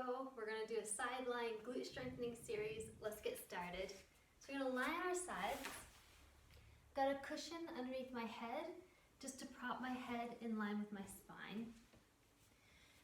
go. We're gonna do a sideline glute strengthening series. Let's get started. So we're gonna lie on our sides. Got a cushion underneath my head just to prop my head in line with my spine.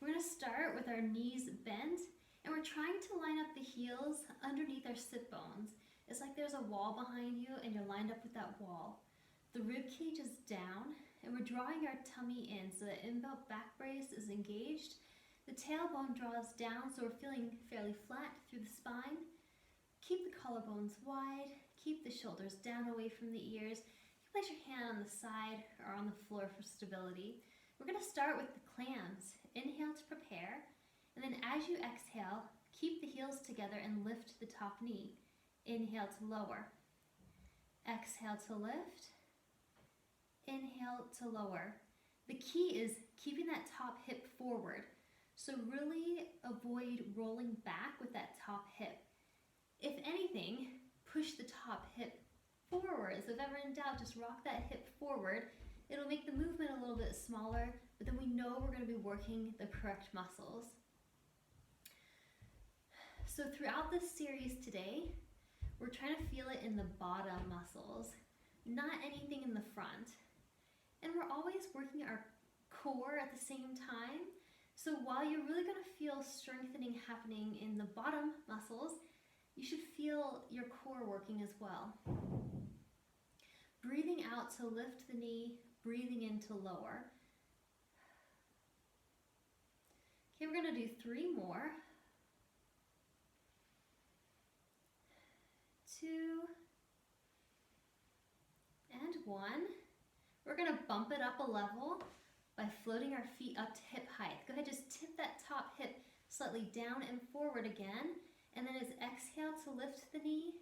We're gonna start with our knees bent and we're trying to line up the heels underneath our sit bones. It's like there's a wall behind you and you're lined up with that wall. The rib cage is down and we're drawing our tummy in so the inbuilt back brace is engaged. The tailbone draws down so we're feeling fairly flat through the spine. Keep the collarbones wide, keep the shoulders down away from the ears. You can place your hand on the side or on the floor for stability. We're gonna start with the clams. Inhale to prepare, and then as you exhale, keep the heels together and lift the top knee. Inhale to lower. Exhale to lift. Inhale to lower. The key is keeping that top hip forward. So really avoid rolling back with that top hip. If anything, push the top hip forward. So if ever in doubt, just rock that hip forward. It'll make the movement a little bit smaller, but then we know we're going to be working the correct muscles. So throughout this series today, we're trying to feel it in the bottom muscles, not anything in the front. And we're always working our core at the same time. So while you're really going to feel strengthening happening in the bottom muscles, you should feel your core working as well. Breathing out to lift the knee, breathing in to lower. Okay, we're going to do 3 more. 2 and 1. We're going to bump it up a level by floating our feet up to hip height. Go ahead, just tip that top hip slightly down and forward again. And then as exhale to lift the knee,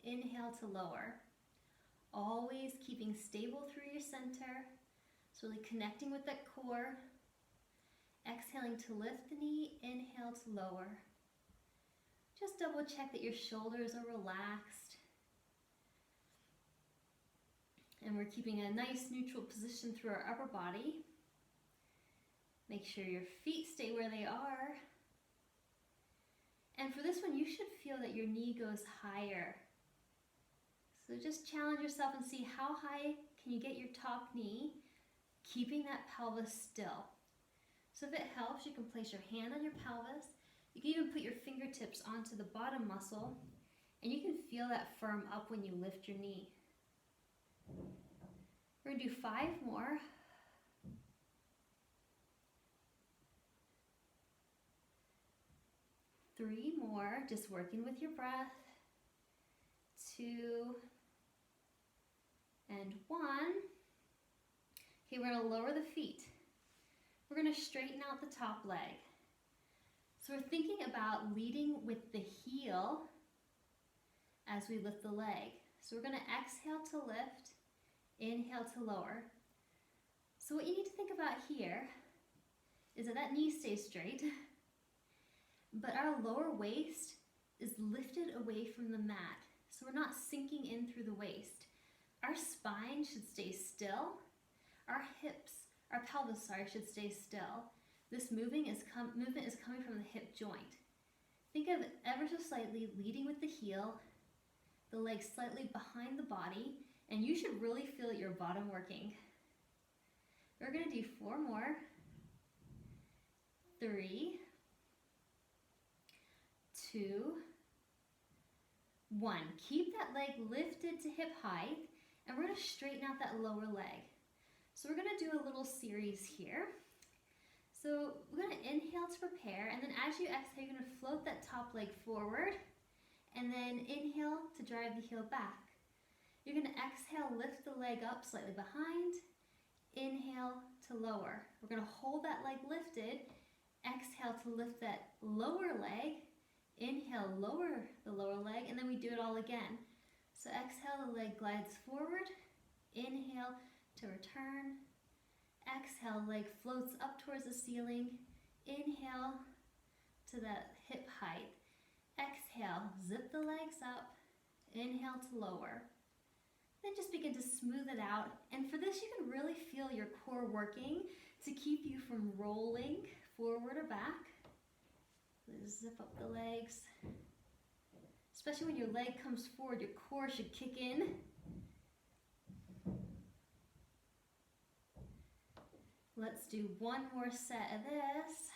inhale to lower. Always keeping stable through your center. So really connecting with that core. Exhaling to lift the knee, inhale to lower. Just double check that your shoulders are relaxed. And we're keeping a nice neutral position through our upper body. Make sure your feet stay where they are. And for this one, you should feel that your knee goes higher. So just challenge yourself and see how high can you get your top knee, keeping that pelvis still. So if it helps, you can place your hand on your pelvis. You can even put your fingertips onto the bottom muscle, and you can feel that firm up when you lift your knee. We're going to do 5 more. 3 more, just working with your breath. 2 and 1. Okay, we're going to lower the feet. We're going to straighten out the top leg. So we're thinking about leading with the heel as we lift the leg. So we're going to exhale to lift, inhale to lower. So what you need to think about here is that that knee stays straight, but our lower waist is lifted away from the mat. So we're not sinking in through the waist. Our spine should stay still. Our pelvis should stay still. This movement is coming from the hip joint. Think of it ever so slightly leading with the heel, the leg slightly behind the body, and you should really feel your bottom working. We're going to do 4 more. 3, 2, 1. Keep that leg lifted to hip height, and we're going to straighten out that lower leg. So we're going to do a little series here. So we're going to inhale to prepare, and then as you exhale, you're going to float that top leg forward, and then inhale to drive the heel back. You're going to exhale, lift the leg up slightly behind, inhale to lower. We're going to hold that leg lifted, exhale to lift that lower leg, inhale, lower the lower leg, and then we do it all again. So exhale, the leg glides forward, inhale to return, exhale, leg floats up towards the ceiling, inhale to that hip height, exhale, zip the legs up, inhale to lower. Then just begin to smooth it out, and for this you can really feel your core working to keep you from rolling forward or back. Zip up the legs. Especially when your leg comes forward, your core should kick in. Let's do one more set of this.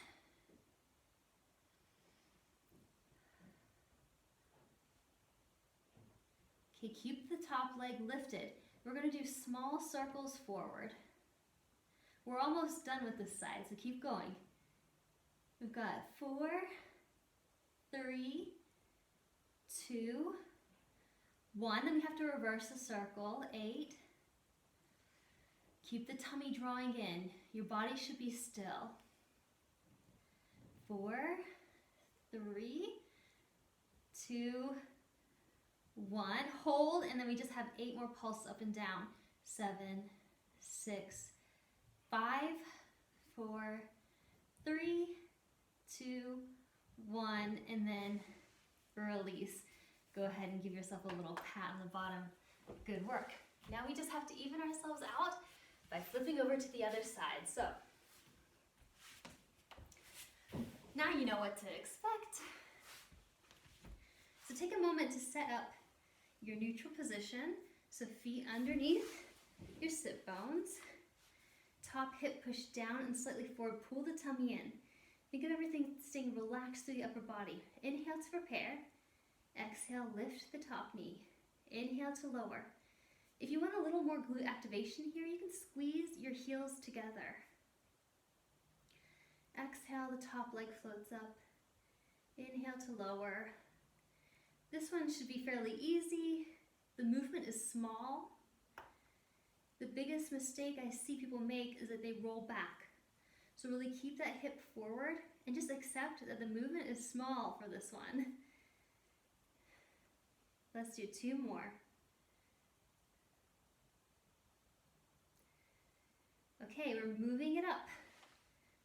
Okay, keep the top leg lifted. We're going to do small circles forward. We're almost done with this side, so keep going. We've got 4, 3, 2, 1, then we have to reverse the circle, 8. Keep the tummy drawing in. Your body should be still. 4, 3, 2, 1. Hold, and then we just have 8 more pulses up and down. 7, 6, 5, 4, 3, 2, 1, and then release. Go ahead and give yourself a little pat on the bottom. Good work. Now we just have to even ourselves out by flipping over to the other side. So now you know what to expect. So take a moment to set up your neutral position. So feet underneath your sit bones. Top hip pushed down and slightly forward. Pull the tummy in. Think of everything staying relaxed through the upper body. Inhale to prepare. Exhale, lift the top knee. Inhale to lower. If you want a little more glute activation here, you can squeeze your heels together. Exhale, the top leg floats up. Inhale to lower. This one should be fairly easy. The movement is small. The biggest mistake I see people make is that they roll back. So really keep that hip forward and just accept that the movement is small for this one. Let's do 2 more. Okay, we're moving it up.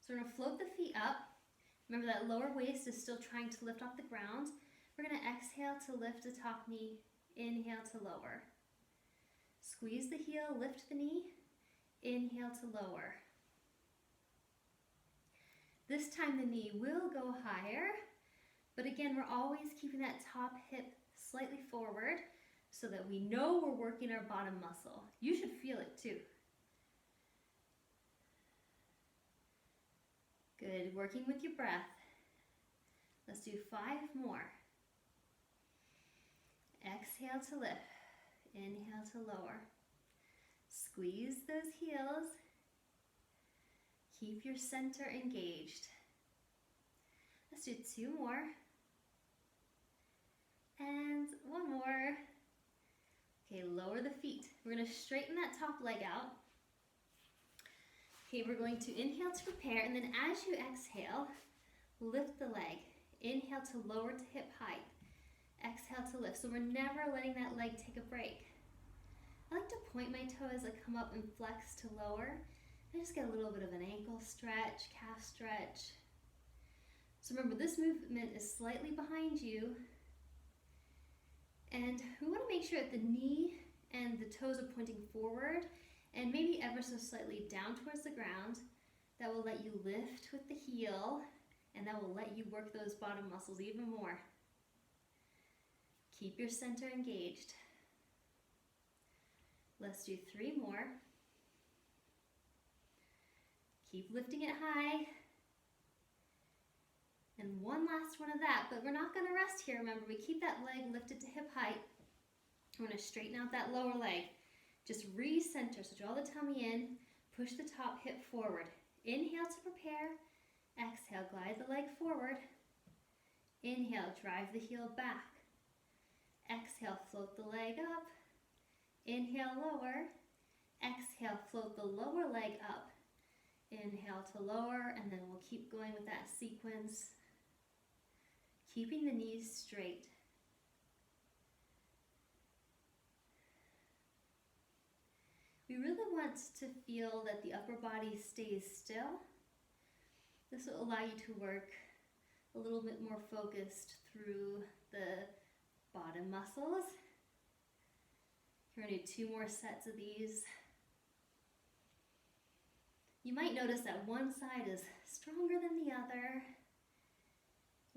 So we're gonna float the feet up. Remember that lower waist is still trying to lift off the ground. We're gonna exhale to lift the top knee, inhale to lower. Squeeze the heel, lift the knee, inhale to lower. This time the knee will go higher, but again, we're always keeping that top hip slightly forward so that we know we're working our bottom muscle. You should feel it too. Good, working with your breath. Let's do 5 more. Exhale to lift, inhale to lower. Squeeze those heels. Keep your center engaged. Let's do 2 more. And 1 more. Okay, lower the feet. We're going to straighten that top leg out. Okay, we're going to inhale to prepare, and then as you exhale, lift the leg. Inhale to lower to hip height. Exhale to lift. So we're never letting that leg take a break. I like to point my toe as I come up and flex to lower. I just get a little bit of an ankle stretch, calf stretch. So remember, this movement is slightly behind you. And we want to make sure that the knee and the toes are pointing forward and maybe ever so slightly down towards the ground. That will let you lift with the heel, and that will let you work those bottom muscles even more. Keep your center engaged. Let's do 3 more. Keep lifting it high. And one last one of that, but we're not going to rest here. Remember, we keep that leg lifted to hip height. We're going to straighten out that lower leg. Just re-center, so draw the tummy in, push the top hip forward. Inhale to prepare. Exhale, glide the leg forward. Inhale, drive the heel back. Exhale, float the leg up. Inhale, lower. Exhale, float the lower leg up. Inhale to lower, and then we'll keep going with that sequence. Keeping the knees straight. We really want to feel that the upper body stays still. This will allow you to work a little bit more focused through the bottom muscles. We're going to do 2 more sets of these. You might notice that one side is stronger than the other.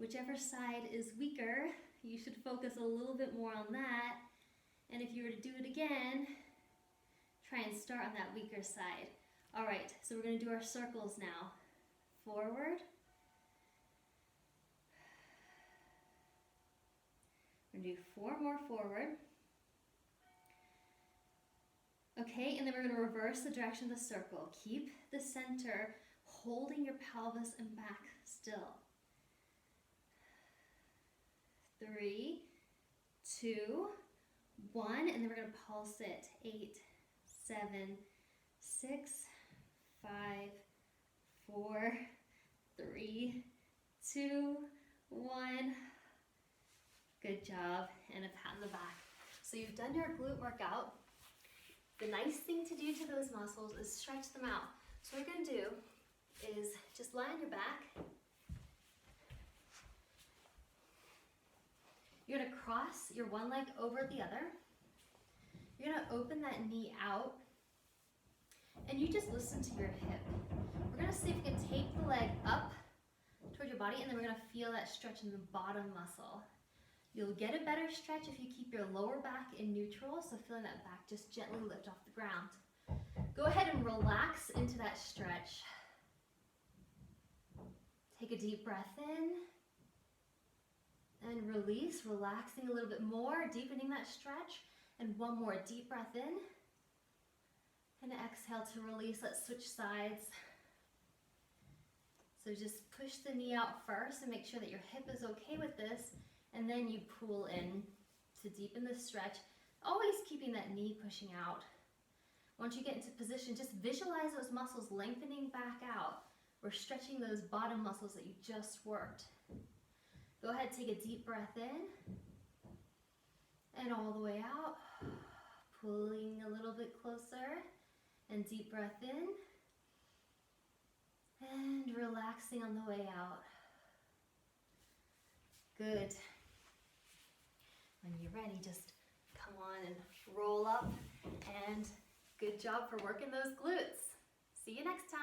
Whichever side is weaker, you should focus a little bit more on that. And if you were to do it again, try and start on that weaker side. All right, so we're gonna do our circles now. Forward. We're gonna do 4 more forward. Okay, and then we're gonna reverse the direction of the circle. Keep the center holding your pelvis and back still. 3, 2, 1, and then we're gonna pulse it. 8, 7, 6, 5, 4, 3, 2, 1. Good job, and a pat on the back. So you've done your glute workout. The nice thing to do to those muscles is stretch them out. So what we're gonna do is just lie on your back. You're gonna cross your one leg over the other. You're gonna open that knee out, and you just listen to your hip. We're gonna see if we can take the leg up toward your body, and then we're gonna feel that stretch in the bottom muscle. You'll get a better stretch if you keep your lower back in neutral, so feeling that back just gently lift off the ground. Go ahead and relax into that stretch. Take a deep breath in and release, relaxing a little bit more, deepening that stretch. And one more deep breath in and exhale to release. Let's switch sides. So just push the knee out first and make sure that your hip is okay with this, and then you pull in to deepen the stretch, always keeping that knee pushing out. Once you get into position, just visualize those muscles lengthening back out. We're stretching those bottom muscles that you just worked. Go ahead, take a deep breath in and all the way out, pulling a little bit closer, and deep breath in and relaxing on the way out. Good. When you're ready, just come on and roll up, and good job for working those glutes. See you next time.